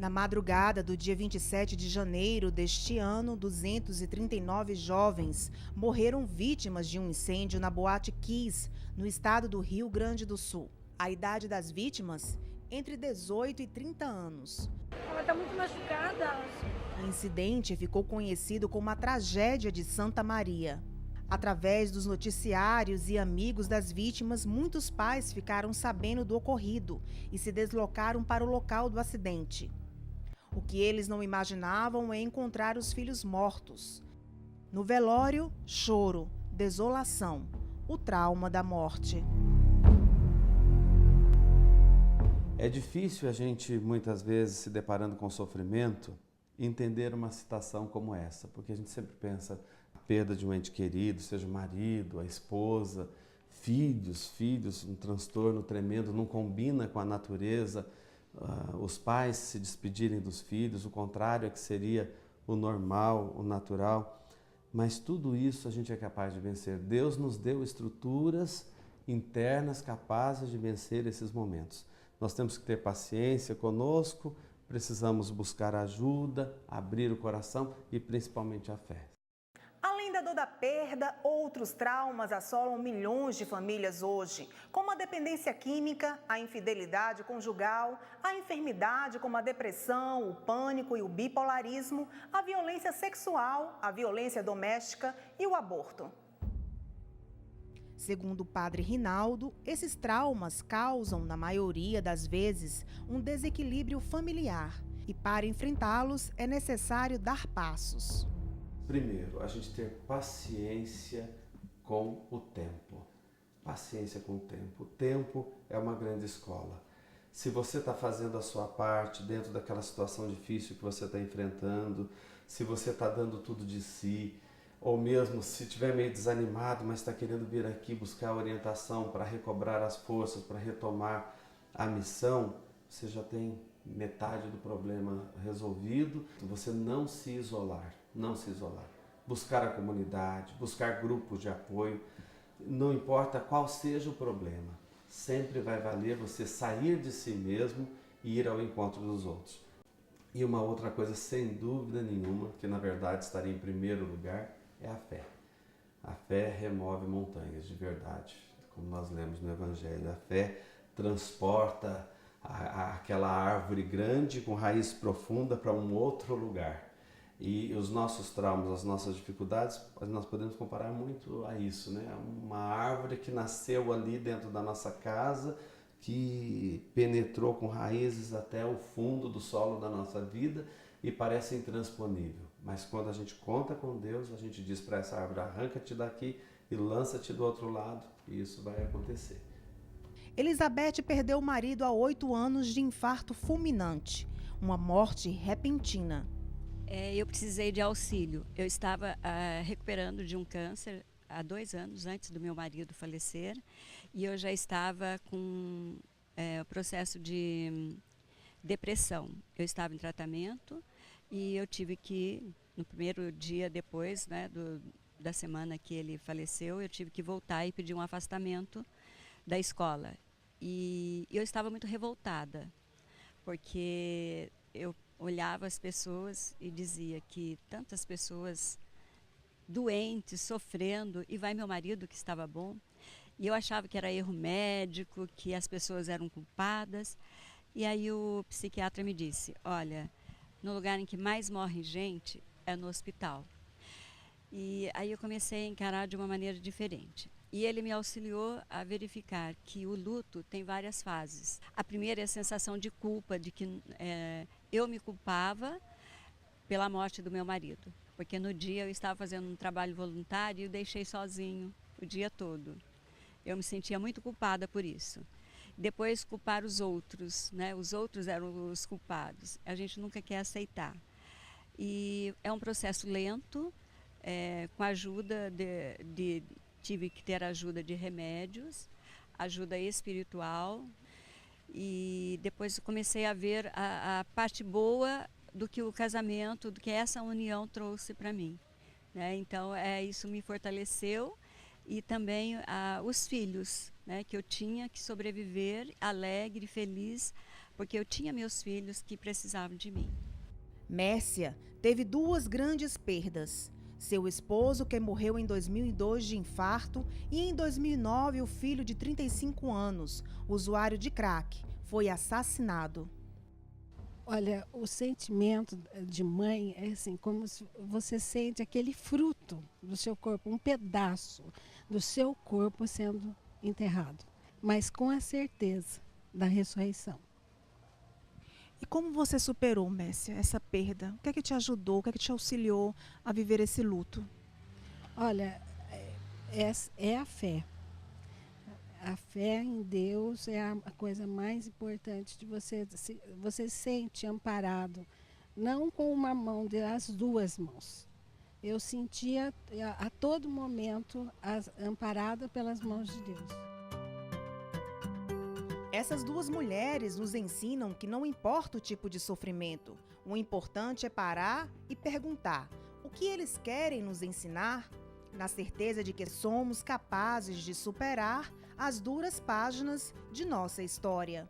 Na madrugada do dia 27 de janeiro deste ano, 239 jovens morreram vítimas de um incêndio na Boate Kiss, no estado do Rio Grande do Sul. A idade das vítimas, entre 18 e 30 anos. Ela está muito machucada. O incidente ficou conhecido como a tragédia de Santa Maria. Através dos noticiários e amigos das vítimas, muitos pais ficaram sabendo do ocorrido e se deslocaram para o local do acidente. O que eles não imaginavam é encontrar os filhos mortos. No velório, choro, desolação, o trauma da morte. É difícil a gente, muitas vezes, se deparando com sofrimento, entender uma situação como essa, porque a gente sempre pensa a perda de um ente querido, seja o marido, a esposa, filhos, um transtorno tremendo, não combina com a natureza, os pais se despedirem dos filhos, o contrário é que seria o normal, o natural, mas tudo isso a gente é capaz de vencer. Deus nos deu estruturas internas capazes de vencer esses momentos. Nós temos que ter paciência conosco, precisamos buscar ajuda, abrir o coração e principalmente a fé. Além da dor da perda, outros traumas assolam milhões de famílias hoje, como a dependência química, a infidelidade conjugal, a enfermidade como a depressão, o pânico e o bipolarismo, a violência sexual, a violência doméstica e o aborto. Segundo o padre Rinaldo, esses traumas causam, na maioria das vezes, um desequilíbrio familiar e, para enfrentá-los, é necessário dar passos. Primeiro, a gente ter paciência com o tempo. Paciência com o tempo. O tempo é uma grande escola. Se você está fazendo a sua parte dentro daquela situação difícil que você está enfrentando, se você está dando tudo de si, ou mesmo se estiver meio desanimado, mas está querendo vir aqui buscar orientação para recobrar as forças, para retomar a missão, você já tem metade do problema resolvido. Você não se isolar, não se isolar. Buscar a comunidade, buscar grupos de apoio, não importa qual seja o problema, sempre vai valer você sair de si mesmo e ir ao encontro dos outros. E uma outra coisa, sem dúvida nenhuma, que na verdade estaria em primeiro lugar, é a fé. A fé remove montanhas, de verdade, como nós lemos no Evangelho. A fé transporta aquela árvore grande com raiz profunda para um outro lugar. E os nossos traumas, as nossas dificuldades, nós podemos comparar muito a isso, né? Uma árvore que nasceu ali dentro da nossa casa, que penetrou com raízes até o fundo do solo da nossa vida e parece intransponível. Mas quando a gente conta com Deus, a gente diz para essa árvore: arranca-te daqui e lança-te do outro lado, e isso vai acontecer. Elizabeth perdeu o marido há 8 anos de infarto fulminante, uma morte repentina. Eu precisei de auxílio. Eu estava recuperando de um câncer há 2 anos antes do meu marido falecer, e eu já estava com o processo de depressão. Eu estava em tratamento e eu tive que, no primeiro dia depois, né, da semana que ele faleceu, eu tive que voltar e pedir um afastamento da escola. E eu estava muito revoltada, porque eu olhava as pessoas e dizia que tantas pessoas doentes, sofrendo, e vai meu marido que estava bom. E eu achava que era erro médico, que as pessoas eram culpadas. E aí o psiquiatra me disse: olha, no lugar em que mais morre gente é no hospital. E aí eu comecei a encarar de uma maneira diferente. E ele me auxiliou a verificar que o luto tem várias fases. A primeira é a sensação de culpa, de que eu me culpava pela morte do meu marido. Porque no dia eu estava fazendo um trabalho voluntário e o deixei sozinho o dia todo. Eu me sentia muito culpada por isso. Depois culpar os outros, né? Os outros eram os culpados. A gente nunca quer aceitar. E é um processo lento, com a ajuda tive que ter ajuda de remédios, ajuda espiritual, e depois comecei a ver a parte boa do que o casamento, do que essa união trouxe para mim, né? Então isso me fortaleceu, e também os filhos, né, que eu tinha que sobreviver alegre, feliz, porque eu tinha meus filhos que precisavam de mim. Mércia teve 2 grandes perdas. Seu esposo, que morreu em 2002 de infarto, e em 2009 o filho de 35 anos, usuário de crack, foi assassinado. Olha, o sentimento de mãe é assim, como se você sente aquele fruto do seu corpo, um pedaço do seu corpo sendo enterrado, mas com a certeza da ressurreição. E como você superou, Mércia, essa perda? O que é que te ajudou, o que é que te auxiliou a viver esse luto? Olha, é a fé. A fé em Deus é a coisa mais importante de você. Você se sente amparado, não com uma mão, as 2 mãos. Eu sentia a todo momento amparada pelas mãos de Deus. Essas 2 mulheres nos ensinam que não importa o tipo de sofrimento, o importante é parar e perguntar o que eles querem nos ensinar, na certeza de que somos capazes de superar as duras páginas de nossa história.